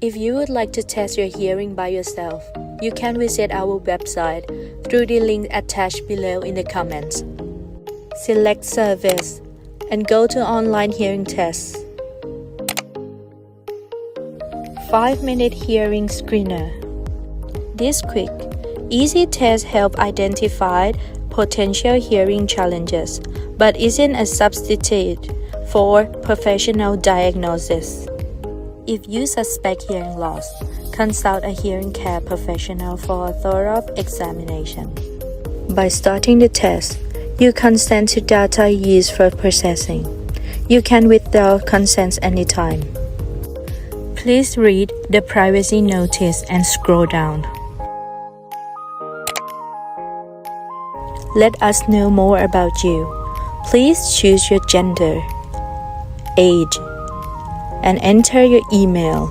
If you would like to test your hearing by yourself, you can visit our website through the link attached below in the comments. Select Service and go to Online Hearing Tests. 5-minute Hearing Screener. This quick, easy test helps identify potential hearing challenges, but isn't a substitute for professional diagnosis. If you suspect hearing loss, consult a hearing care professional for a thorough examination. By starting the test, you consent to data used for processing. You can withdraw consent anytime. Please read the privacy notice and scroll down. Let us know more about you. Please choose your gender, age, and enter your email.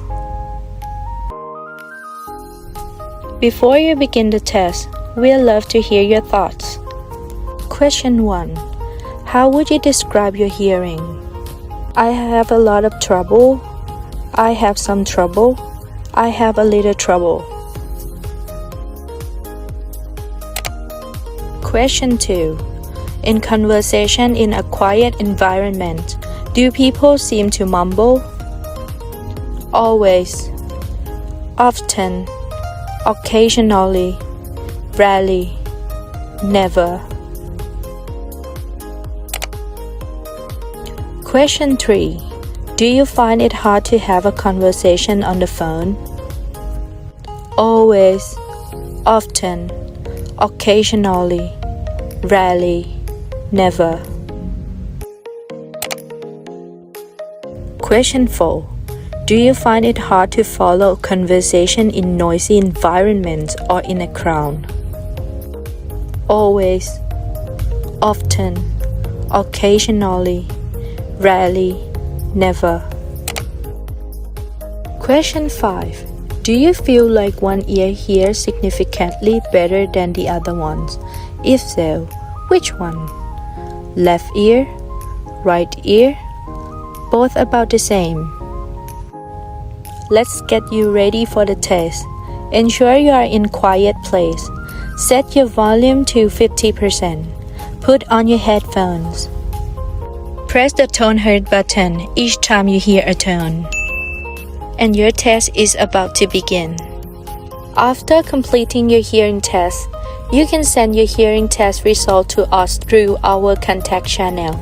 Before you begin the test, we'd love to hear your thoughts. Question 1. How would you describe your hearing? I have a lot of trouble. I have some trouble. I have a little trouble. Question 2. In conversation in a quiet environment, do people seem to mumble? Always, often, occasionally, rarely, never. Question 3. Do you find it hard to have a conversation on the phone? Always, often, occasionally, rarely, never. Question 4. Do you find it hard to follow conversation in noisy environments or in a crowd? Always, often, occasionally, rarely, never. Question 5. Do you feel like one ear hears significantly better than the other ones? If so, which one? Left ear? Right ear? Both about the same? Let's get you ready for the test. Ensure you are in quiet place. Set your volume to 50%. Put on your headphones. Press the tone heard button each time you hear a tone. And your test is about to begin. After completing your hearing test, you can send your hearing test result to us through our contact channel.